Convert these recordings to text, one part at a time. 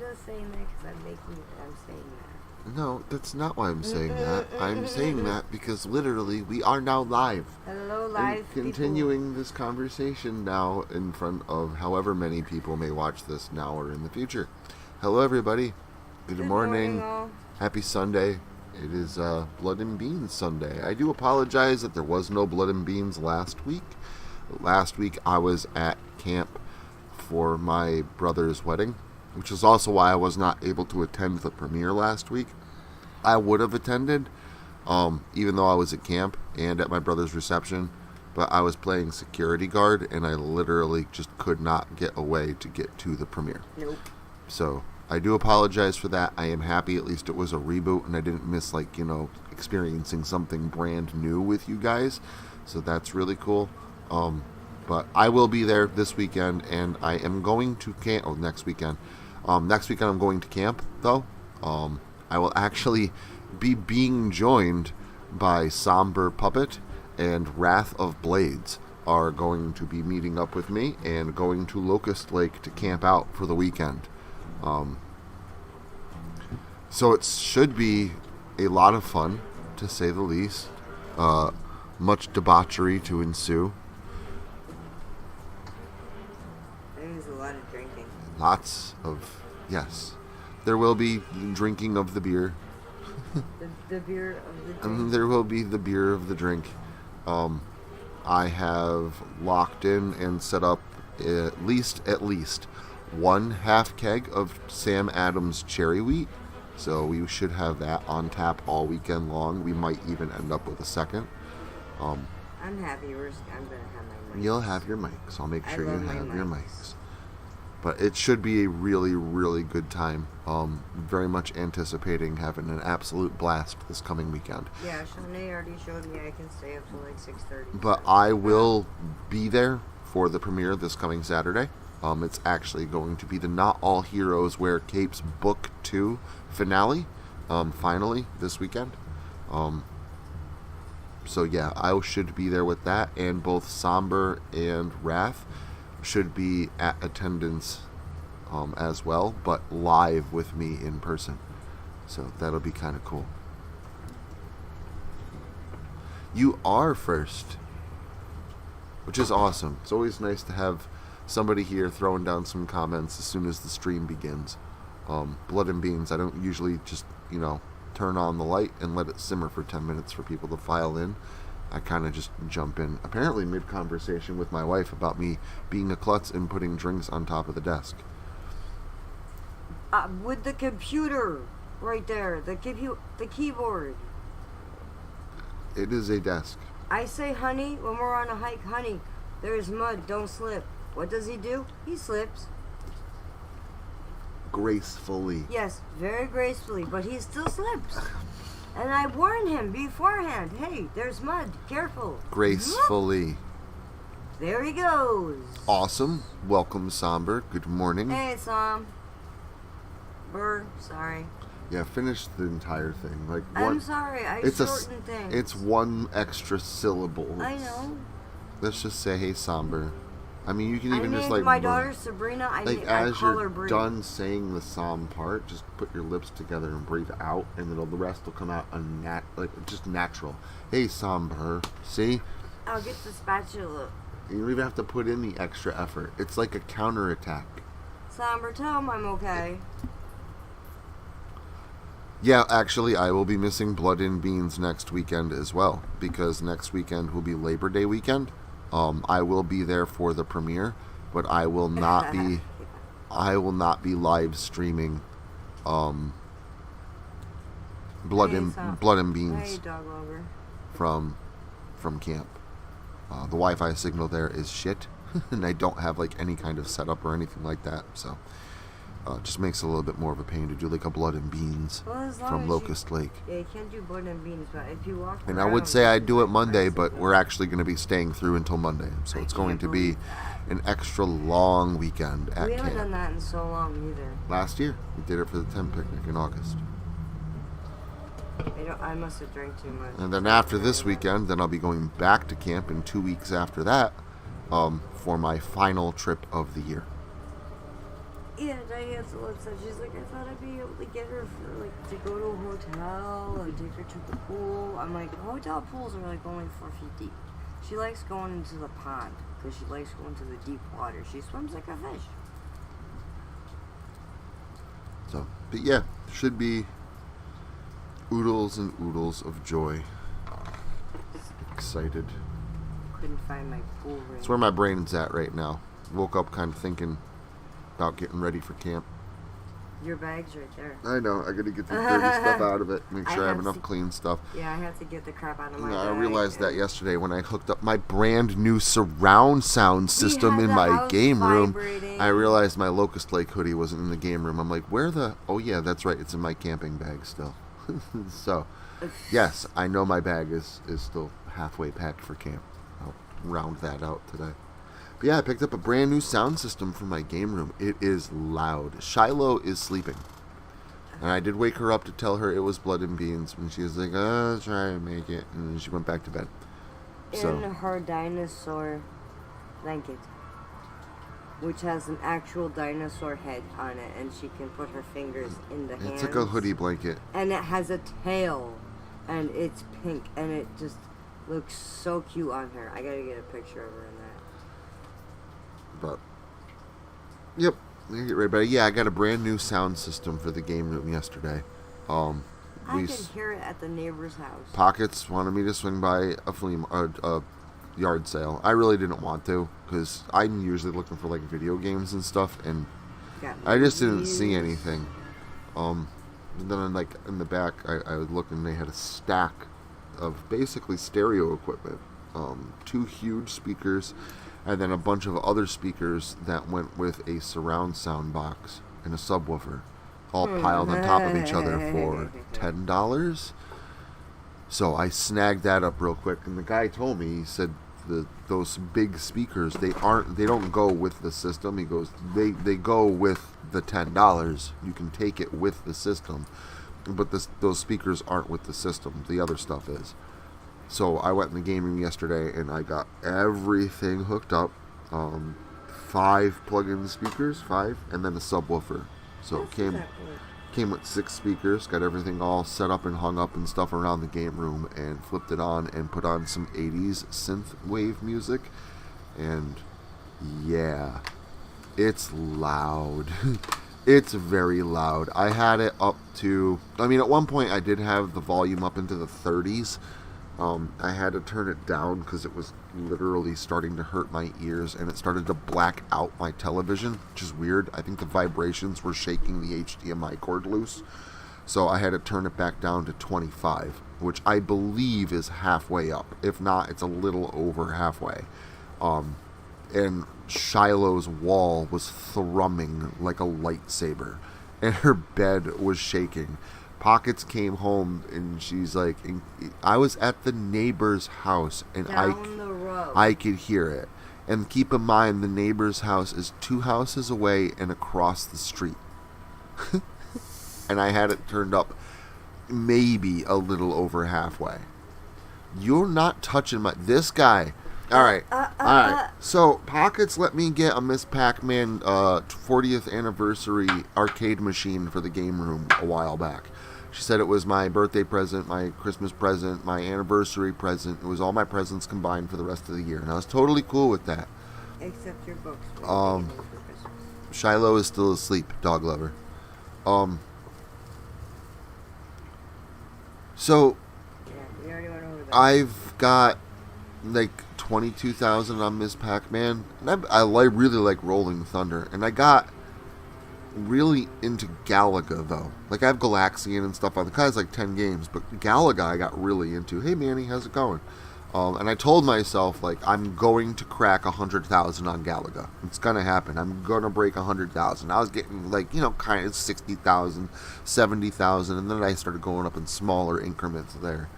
just saying that because I'm saying that. No, that's not why I'm saying that. I'm saying that because literally we are now live. Hello, live and continuing this conversation now in front of however many people may watch this now or in the future. Hello, everybody. Good morning. All. Happy Sunday. It is Blood and Beans Sunday. I do apologize that there was no Blood and Beans last week. Last week I was at camp for my brother's wedding, which is also why I was not able to attend the premiere last week. I would have attended, even though I was at camp and at my brother's reception, but I was playing security guard, and I literally just could not get away to get to the premiere. Nope. So I do apologize for that. I am happy at least it was a reboot, and I didn't miss, experiencing something brand new with you guys. So that's really cool. But I will be there this weekend, and I am going to camp. Oh, next weekend. Next weekend I'm going to camp, though. I will actually be being joined by Somber Puppet and Wrath of Blades are going to be meeting up with me and going to Locust Lake to camp out for the weekend. So it should be a lot of fun, to say the least. Much debauchery to ensue. There's a lot of drinking. Lots of, yes. There will be drinking of the beer. The beer of the drink. And there will be the beer of the drink. I have locked in and set up at least one half keg of Sam Adams cherry wheat. So we should have that on tap all weekend long. We might even end up with a second. I'm happy. I'm going to have my mics. You'll have your mics. I'll make sure you have your mics. mics. But it should be a really, really good time. Very much anticipating having an absolute blast this coming weekend. Yeah, Shanae already showed me I can stay up till 6:30. But I will be there for the premiere this coming Saturday. It's actually going to be the Not All Heroes Wear Capes Book 2 finale, finally, this weekend. So yeah, I should be there with that, and both Somber and Wrath should be at attendance as well, but live with me in person. So that'll be kind of cool. You are first, which is awesome. It's always nice to have somebody here throwing down some comments as soon as the stream begins. Blood and Beans, I don't usually just, turn on the light and let it simmer for 10 minutes for people to file in. I kind of just jump in, apparently mid-conversation with my wife about me being a klutz and putting drinks on top of the desk. With the computer right there, the keyboard. It is a desk. I say, honey, when we're on a hike, honey, there's mud, don't slip. What does he do? He slips. Gracefully. Yes, very gracefully, but he still slips. And I warn him beforehand, hey, there's mud, careful. Gracefully. There he goes. Awesome. Welcome, Somber. Good morning. Hey, Sam. Sorry. Yeah, finish the entire thing. I'm sorry, I shorten things. It's one extra syllable. I know. Let's just say, hey, Somber. I mean, you can even just my daughter Sabrina. I call her Bree. As you're done saying the psalm part, just put your lips together and breathe out, and then the rest will come out just natural. Hey, Somber. See? I'll get the spatula. You don't even have to put in the extra effort. It's like a counterattack. Somber, tell him I'm okay. Yeah, actually, I will be missing Blood and Beans next weekend as well, because next weekend will be Labor Day weekend. I will be there for the premiere, but I will not be. I will not be live streaming. Blood and Beans. From camp. The Wi-Fi signal there is shit, and I don't have any kind of setup or anything like that. So, it just makes it a little bit more of a pain to do a Blood and Beans from Locust Lake. Yeah, you can't do Blood and Beans, but if you walk and I would say I'd do it Monday, but we're actually going to be staying through until Monday. So it's going to be an extra long weekend at camp. We haven't done that in so long either. Last year, we did it for the 10 picnic in August. I must have drank too much. And then after this weekend, then I'll be going back to camp in 2 weeks after that for my final trip of the year. Yeah, Diane's so upset. She's like, I thought I'd be able to get her for, like, to go to a hotel and take her to the pool. I'm like, hotel pools are, like, only 4 feet deep. She likes going into the pond because she likes going to the deep water. She swims like a fish. So, but yeah, should be oodles and oodles of joy. Excited. Couldn't find my pool ring. That's where my brain's at right now. Woke up kind of thinking about getting ready for camp. Your bag's right there. I know. I gotta get the dirty stuff out of it. Make sure I have enough clean stuff. Yeah, I have to get the crap out of my bag. I realized that yesterday when I hooked up my brand new surround sound system in my game room. I realized my Locust Lake hoodie wasn't in the game room. I'm like, where the... Oh, yeah, that's right. It's in my camping bag still. So, yes, I know my bag is still halfway packed for camp. I'll round that out today. But yeah, I picked up a brand new sound system for my game room. It is loud. Shiloh is sleeping. And I did wake her up to tell her it was blood and beans. And she was like, oh, try and make it. And then she went back to bed. In her dinosaur blanket, which has an actual dinosaur head on it. And she can put her fingers in the hands. It's like a hoodie blanket. And it has a tail. And it's pink. And it just looks so cute on her. I gotta get a picture of her in that. But, yep, I get ready. But yeah, I got a brand new sound system for the game room yesterday. I can hear it at the neighbor's house. Pockets wanted me to swing by a yard sale. I really didn't want to because I'm usually looking for like video games and stuff, and I just didn't see anything. And then like in the back, I was looking. They had a stack of basically stereo equipment, 2 huge speakers. And then a bunch of other speakers that went with a surround sound box and a subwoofer, all piled on top of each other for $10. So I snagged that up real quick, and the guy told me, he said those big speakers, they don't go with the system. He goes, they go with the $10. You can take it with the system, but those speakers aren't with the system. The other stuff is. So I went in the game room yesterday and I got everything hooked up. 5 plug-in speakers, 5, and then a subwoofer. So it came with 6 speakers, got everything all set up and hung up and stuff around the game room, and flipped it on and put on some 80s synth wave music. And yeah, it's loud. It's very loud. I had it up to, I mean, at one point I did have the volume up into the 30s. I had to turn it down because it was literally starting to hurt my ears, and it started to black out my television, which is weird. I think the vibrations were shaking the HDMI cord loose, so I had to turn it back down to 25, which I believe is halfway up. If not, it's a little over halfway. And Shiloh's wall was thrumming like a lightsaber, and her bed was shaking. Pockets came home and she's like, I was at the neighbor's house and I could hear it. And keep in mind, the neighbor's house is 2 houses away and across the street. And I had it turned up maybe a little over halfway. You're not touching this guy. All right. So Pockets let me get a Miss Pac-Man 40th anniversary arcade machine for the game room a while back. She said it was my birthday present, my Christmas present, my anniversary present. It was all my presents combined for the rest of the year, and I was totally cool with that. Except your books. Shiloh is still asleep, dog lover. So yeah, we already went over that. I've got like 22,000 on Miss Pac-Man, and I really like Rolling Thunder, and I got really into Galaga though. Like I have Galaxian and stuff on the guy's like 10 games, but Galaga I got really into. Hey Manny, how's it going? And I told myself like I'm going to crack 100,000 on Galaga. It's gonna happen. I'm gonna break 100,000. I was getting like, you know, kind of 60,000, 70,000, and then I started going up in smaller increments there.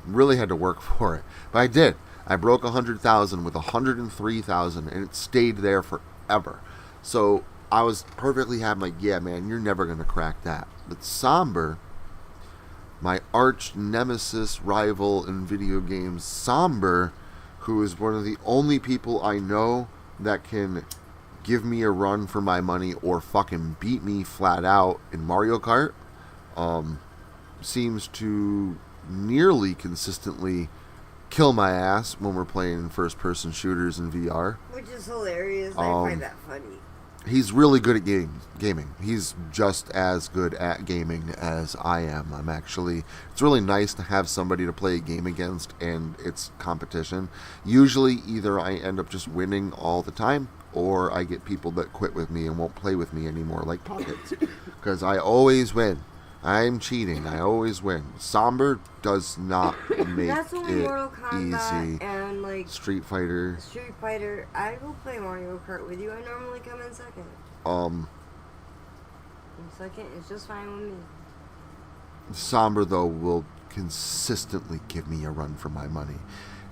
Really had to work for it, but I did. I broke 100,000 with 103,000, and it stayed there forever. So I was perfectly happy, like, yeah, man, you're never going to crack that. But Somber, my arch nemesis rival in video games, Somber, who is one of the only people I know that can give me a run for my money or fucking beat me flat out in Mario Kart seems to nearly consistently kill my ass when we're playing first-person shooters in VR. Which is hilarious. I find that funny. He's really good at gaming. He's just as good at gaming as I am. It's really nice to have somebody to play a game against, and it's competition. Usually, either I end up just winning all the time, or I get people that quit with me and won't play with me anymore, like Pockets. Because I always win. I'm cheating. I always win. Somber does not make That's only it Mortal Kombat easy. and like Street Fighter. I will play Mario Kart with you. I normally come in second. Um, In second is just fine with me. Somber, though, will consistently give me a run for my money.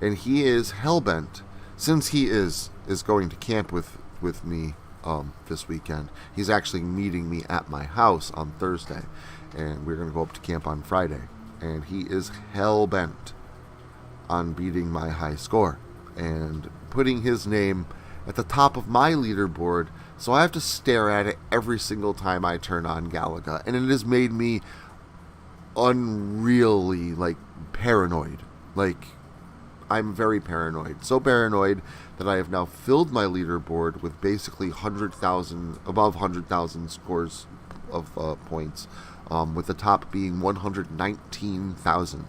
And he is hellbent, since he is going to camp with me this weekend. He's actually meeting me at my house on Thursday, and we're going to go up to camp on Friday. And he is hellbent on beating my high score and putting his name at the top of my leaderboard, so I have to stare at it every single time I turn on Galaga, and it has made me unreally, paranoid. I'm very paranoid. So paranoid that I have now filled my leaderboard with basically above 100,000 scores of points, with the top being 119,000.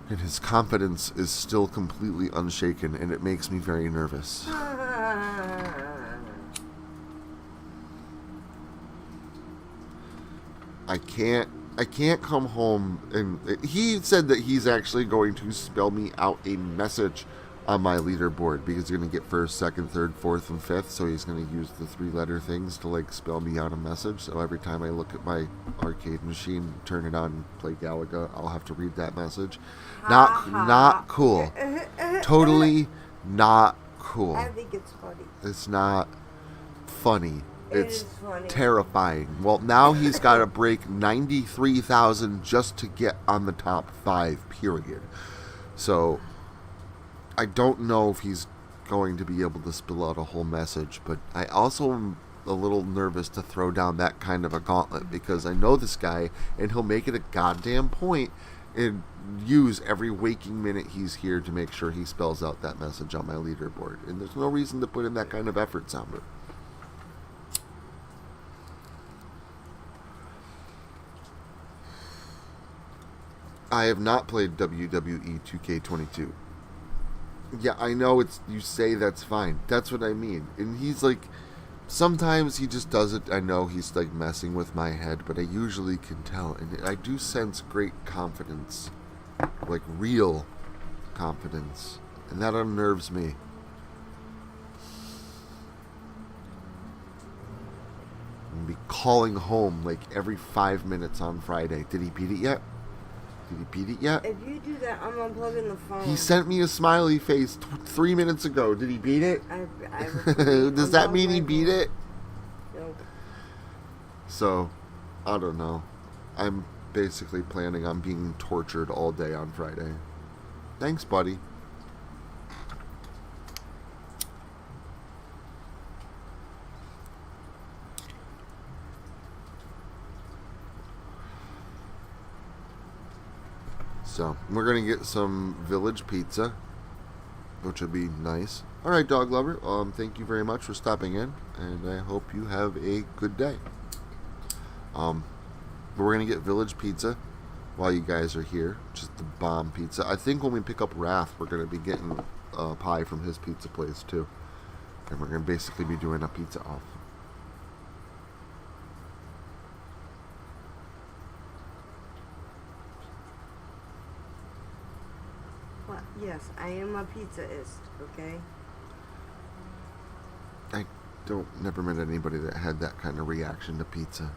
And his confidence is still completely unshaken, and it makes me very nervous. I can't come home, and he said that he's actually going to spell me out a message on my leaderboard, because he's going to get first, second, third, fourth, and fifth, so he's going to use the 3-letter things to spell me out a message. So every time I look at my arcade machine, turn it on, play Galaga, I'll have to read that message. Not cool. Totally not cool. I think it's funny. It's not funny. It's funny. terrifying. Well, now he's got to break 93,000 just to get on the top 5, period. So I don't know if he's going to be able to spill out a whole message, but I also am a little nervous to throw down that kind of a gauntlet, because I know this guy, and he'll make it a goddamn point and use every waking minute he's here to make sure he spells out that message on my leaderboard. And there's no reason to put in that kind of effort, Somber. I have not played WWE 2K22. Yeah, I know you say that's fine. That's what I mean. And he's sometimes he just does it. I know he's messing with my head, but I usually can tell. And I do sense great confidence. Real confidence. And that unnerves me. I'm gonna be calling home every 5 minutes on Friday. Did he beat it yet? Did he beat it yet? If you do that, I'm unplugging the phone. He sent me a smiley face 3 minutes ago. Did he beat it? Does that mean he beat it? Nope. So, I don't know. I'm basically planning on being tortured all day on Friday. Thanks, buddy. So, we're going to get some village pizza, which would be nice. Alright, dog lover, thank you very much for stopping in, and I hope you have a good day. But we're going to get village pizza while you guys are here. Just the bomb pizza. I think when we pick up Wrath, we're going to be getting pie from his pizza place, too. And we're going to basically be doing a pizza off. Yes, I am a pizzaist, okay? I never met anybody that had that kind of reaction to pizza.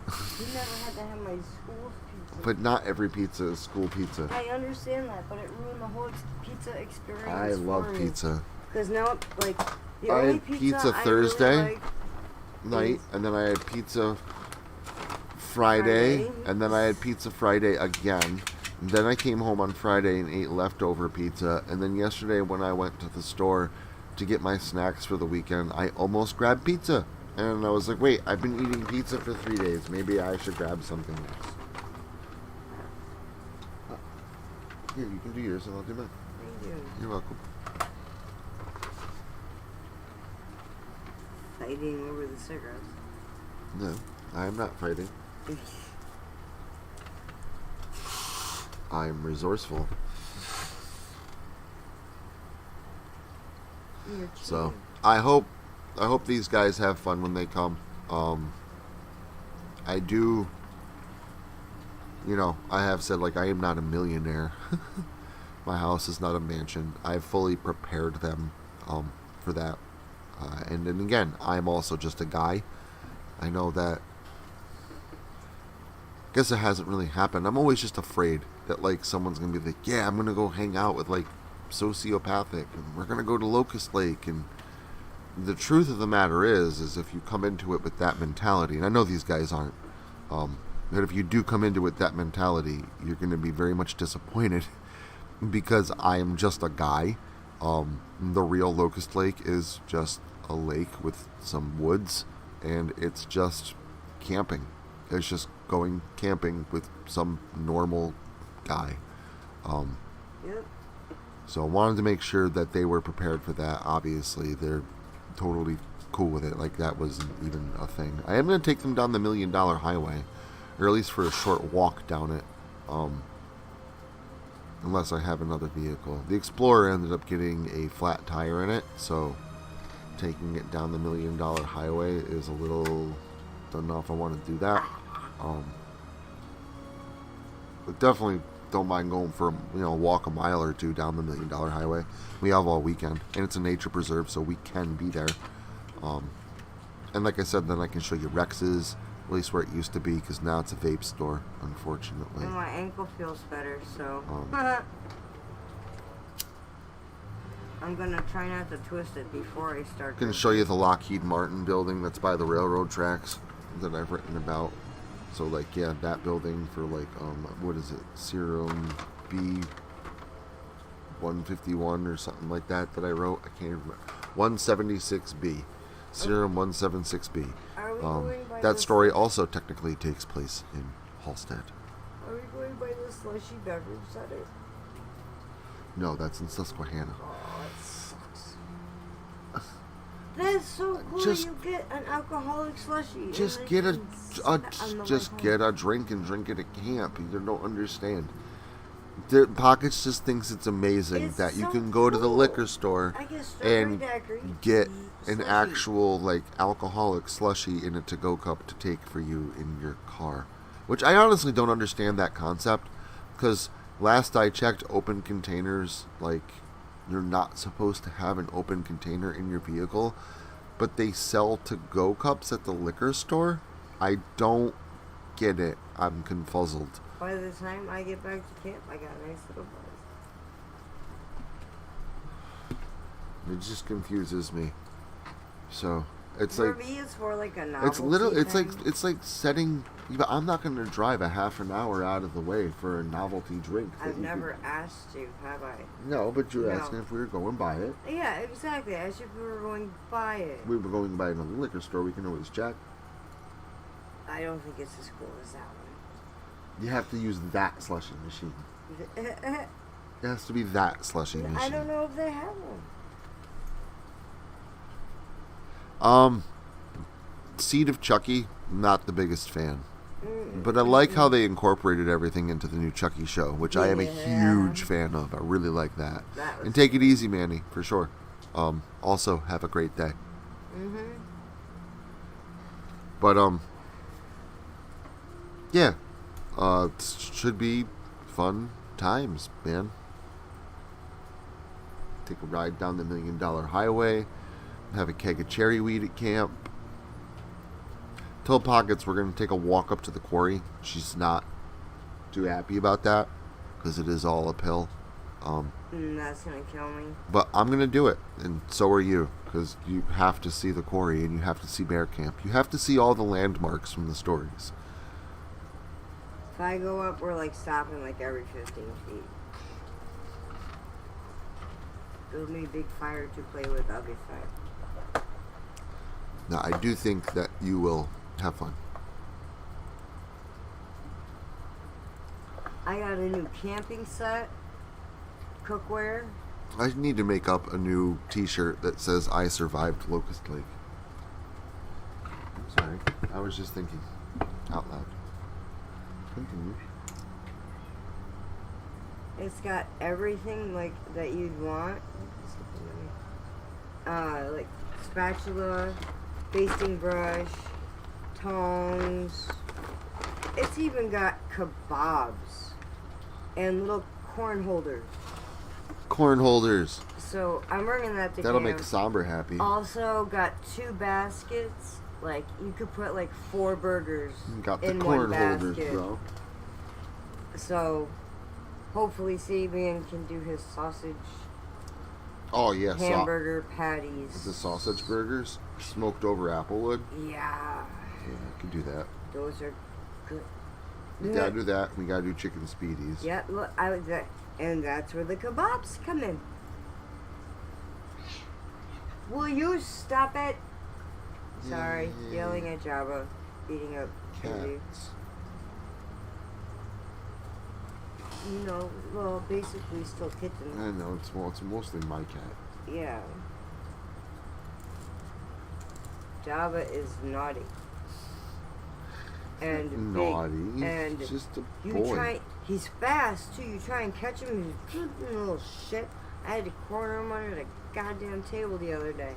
You never had to have my school's pizza. But not every pizza is school pizza. I understand that, but it ruined the whole pizza experience. I love pizza. Because now, the I only had pizza Thursday night, and then I had pizza Friday, and then I had pizza Friday again. And then I came home on Friday and ate leftover pizza, and then yesterday when I went to the store to to get my snacks for the weekend, I almost grabbed pizza. And I was like, wait, I've been eating pizza for 3 days. Maybe I should grab something next. Here, you can do yours and I'll do mine. Thank you. You're welcome. Fighting over the cigarettes. No, I am not fighting. I am resourceful. You're So, cheating. I hope these guys have fun when they come. I do, I have said, like, I am not a millionaire. My house is not a mansion. I've fully prepared them for that. And then again, I'm also just a guy. I know that. I guess it hasn't really happened. I'm always just afraid that, like, someone's going to be like, yeah, I'm going to go hang out with, like, sociopathic, and we're going to go to Locust Lake. And the truth of the matter is if you come into it with that mentality, and I know these guys aren't, but if you do come into it with that mentality, you're going to be very much disappointed because I am just a guy. The real Locust Lake is just a lake with some woods, and it's just camping. It's just going camping with some normal guy. Yep. So I wanted to make sure that they were prepared for that. Obviously, they're totally cool with it. Like, that wasn't even a thing. I am going to take them down the $1 Million Highway, or at least for a short walk down it. Unless I have another vehicle. The Explorer ended up getting a flat tire in it, so taking it down the $1 Million Highway is a little... Don't know if I want to do that. But definitely don't mind going for a walk a mile or two down the $1 Million Highway. We have all weekend, and it's a nature preserve, so we can be there. And like I said, then I can show you Rex's, at least where it used to be, because now it's a vape store, unfortunately. And my ankle feels better, so I'm gonna try not to twist it before I start. I can show you the Lockheed Martin building that's by the railroad tracks that I've written about. So, like, yeah, that building for, like, what is it? Serum B 151 or something like that I wrote. I can't remember. 176B. Serum 176B. Are we going by that the story also technically takes place in Halstead. Are we going by the slushy beverage center? No, that's in Susquehanna. Oh, it sucks. That's so cool. Just- you get an alcoholic slushy. Just and get I a can sip it on the way home. get a drink and drink it at camp. You don't understand. Pockets just thinks it's amazing It's that you so can go to the cool. liquor store I get strawberry and daiquiri, get an slushy. actual, like, alcoholic slushy in a to-go cup to take for you in your car. Which I honestly don't understand that concept, because last I checked, open containers, like, you're not supposed to have an open container in your vehicle, but they sell to-go cups at the liquor store. I don't get it. I'm confuzzled. By the time I get back to camp, I got a nice little buzz. It just confuses me. So it's For like me, it's more like a novelty it's little. It's thing. like setting. But I'm not going to drive a half an hour out of the way for a novelty drink. that I've you never asked you, have I? could- No, but you're No. asking if we were going by it. Yeah, exactly. I asked you if we were going to buy it. We were going by another liquor store. We can always check. I don't think it's as cool as that You have to use that slushy machine. one. It has to be that slushy machine. I don't know if they have one. Seed of Chucky, not the biggest fan. But I like how they incorporated everything into the new Chucky show, which I am a Yeah. huge fan of. I really like that. That was And take it easy, Manny, for sure. Also, have a great day. But, yeah. Should be fun times, man. Take a ride down the $1 Million Highway. Have a keg of cherry weed at camp. Told Pockets we're going to take a walk up to the quarry. She's not too happy about that because it is all uphill. That's gonna kill me. But I'm going to do it, and so are you, because you have to see the quarry and you have to see bear camp. You have to see all the landmarks from the stories. If I go up, we're like stopping like every 15 feet. build me a big fire to play with. I'll be fine. Now, I do think that you will have fun. I got a new camping set, cookware. I need to make up a new T-shirt that says "I survived Locust Lake." Sorry, I was just thinking out loud. Continue. It's got everything like that you'd want. Like spatula, basting brush, tongs. It's even got kebabs and little corn holders. Corn holders. So I'm bringing that to That'll camp. make Somber happy. Also got 2 baskets. Like you could put like 4 burgers Got the in corn one holders, basket. bro. So hopefully Sabian can do his sausage Oh yeah, hamburger patties. the sausage burgers, smoked over applewood. Yeah, Yeah, I can do that. those are good. We gotta do that. We gotta do chicken speedies. Yeah, look, and that's where the kebabs come in. Will you stop it? Sorry, Yay. yelling at Java, beating up Izzy. Cats. You know, well, basically still kitten. I know it's mostly my cat. Yeah. Java is naughty. And Naughty. big. And He's just a you boy. try. He's fast too. You try and catch him. He's a little shit. I had to corner him under the goddamn table the other day.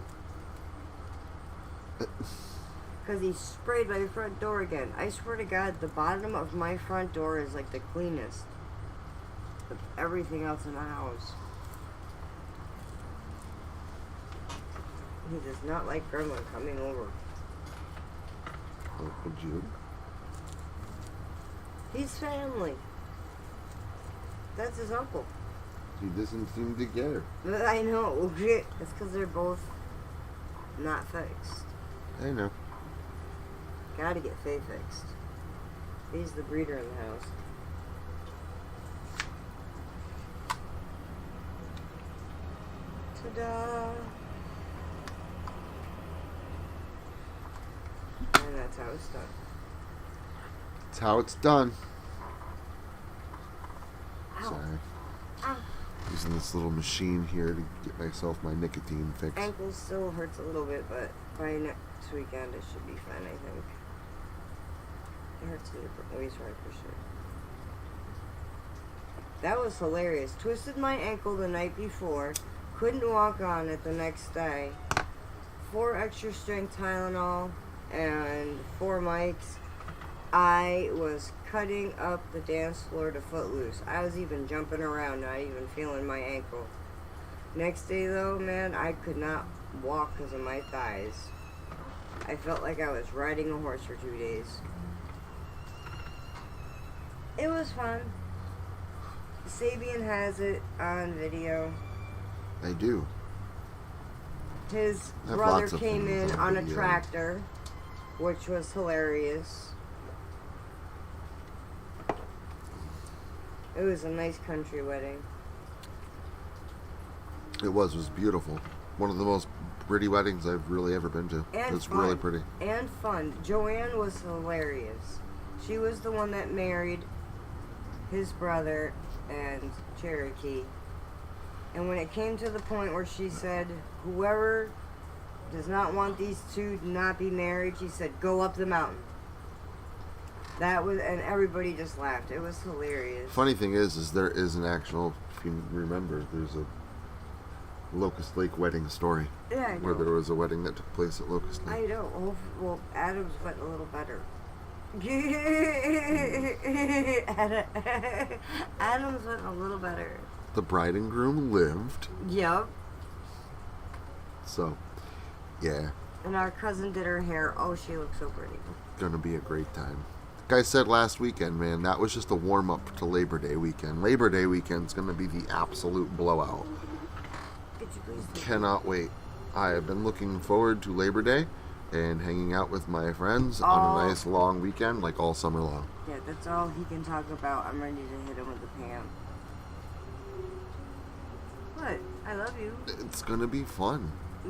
Because he sprayed my front door again. I swear to God, the bottom of my front door is like the cleanest of everything else in the house. He does not like Grandma coming over. Uncle Jude. He's family. That's his uncle. He doesn't seem to get her. But I know. It's because they're both not fixed. I know. Gotta get Faye fixed. He's the breeder in the house. Ta-da! And that's how it's done. That's how it's done. Ow. Sorry. Ow. Using this little machine here to get myself my nicotine fix. Ankle still hurts a little bit, but by next weekend it should be fine, I think. It hurts in different ways, right, for sure. That was hilarious. Twisted my ankle the night before. Couldn't walk on it the next day. 4 extra strength Tylenol and 4 mics. I was cutting up the dance floor to Footloose. I was even jumping around, not even feeling my ankle. Next day, though, man, I could not walk because of my thighs. I felt like I was riding a horse for 2 days. It was fun. Sabian has it on video. I do. His I have brother lots of came things in on on a video. tractor, which was hilarious. It was a nice country wedding. It was beautiful. One of the most pretty weddings I've really ever been to. And It's fun. really pretty. And fun. Joanne was hilarious. She was the one that married his brother and Cherokee. And when it came to the point where she said, whoever does not want these two to not be married, she said, go up the mountain. That was, and everybody just laughed. It was hilarious. Funny thing is there is an actual, if you remember, there's a Locust Lake wedding story. Yeah, I know. Where there was a wedding that took place at Locust Lake. I know. Well, Adam's went a little better. Adam's went a little better. The bride and groom lived. Yep. So, yeah, And our cousin did her hair. Oh, she looks so pretty. gonna be a great time. Like I said last weekend, man, that was just a warm up to Labor Day weekend. Labor Day weekend's gonna be the absolute blowout. Could you please take Cannot wait. I have been looking forward to Labor Day and hanging out with my friends on a nice long weekend, like all summer long. Yeah, that's all he can talk about. I'm ready to hit him with the pan. What? I love you. It's gonna be fun. I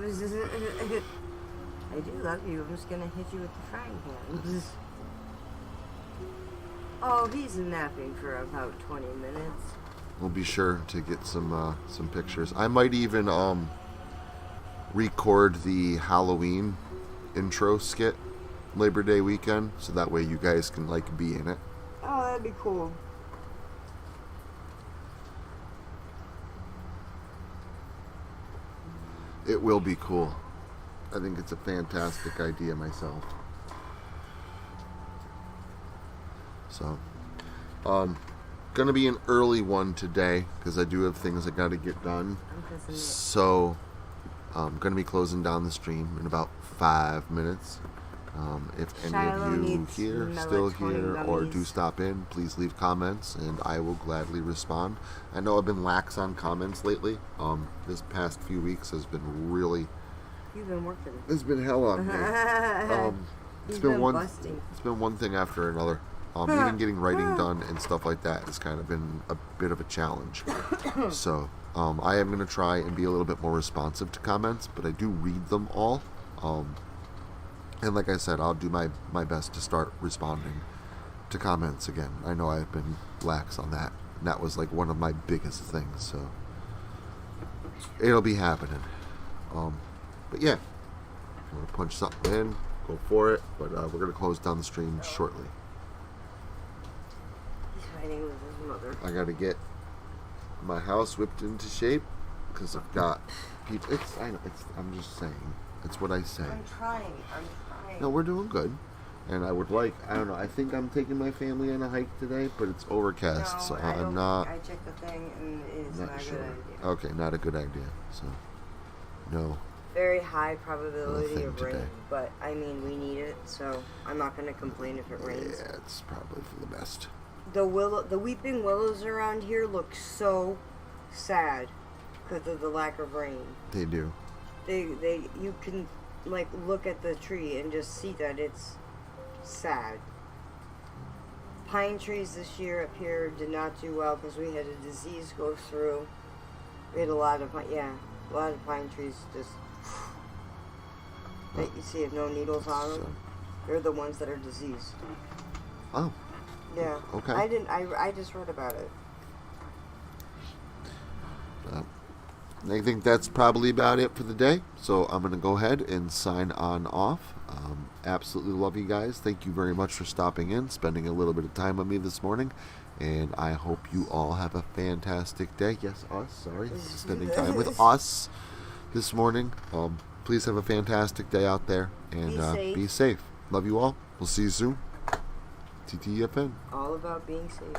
do love you. I'm just gonna hit you with the frying pan. Oh, he's napping for about 20 minutes. We'll be sure to get some pictures. I might even record the Halloween intro skit Labor Day weekend, so that way you guys can like be in it. Oh, that'd be cool. It will be cool. I think it's a fantastic idea myself. So, gonna be an early one today because I do have things I gotta get done. So, I'm gonna be closing down the stream in about 5 minutes. If any Shiloh of you needs here, still here, or gummies. do stop in, please leave comments and I will gladly respond. I know I've been lax on comments lately. This past few weeks has been really... You've been working. It's been hell on me. You've been busting. It's been one thing after another. Even getting writing done and stuff like that has kind of been a bit of a challenge. So, I am going to try and be a little bit more responsive to comments, but I do read them all. And like I said, I'll do my best to start responding to comments again. I know I've been lax on that. And that was like one of my biggest things, so it'll be happening. But yeah, if you want to punch something in, go for it. But we're going to close down the stream shortly. He's fighting with his mother. I got to get my house whipped into shape because I've got people. I'm just saying. It's what I say. I'm trying. No, we're doing good. And I would like, I don't know, I think I'm taking my family on a hike today, but it's overcast, No, so I I'm don't not... think I checked the thing, and it's not a sure. good idea. Okay, not a good idea. So, no. Very high probability Nothing of rain, today. but I mean, we need it, so I'm not going to complain if it rains. Yeah, it's probably for the best. The weeping willows around here look so sad because of the lack of rain. They do. You can like look at the tree and just see that it's sad. Pine trees this year up here did not do well because we had a disease go through. We had a lot of pine trees just that you see have no needles on them. They're the ones that are diseased. Oh. Yeah. Okay. I just read about it. I think that's probably about it for the day. So I'm going to go ahead and sign on off. Absolutely love you guys. Thank you very much for stopping in, spending a little bit of time with me this morning. And I hope you all have a fantastic day. Yes, us. Sorry. Spending time with us this morning. Please have a fantastic day out there. And be safe. Love you all. We'll see you soon. TTFN. All about being safe.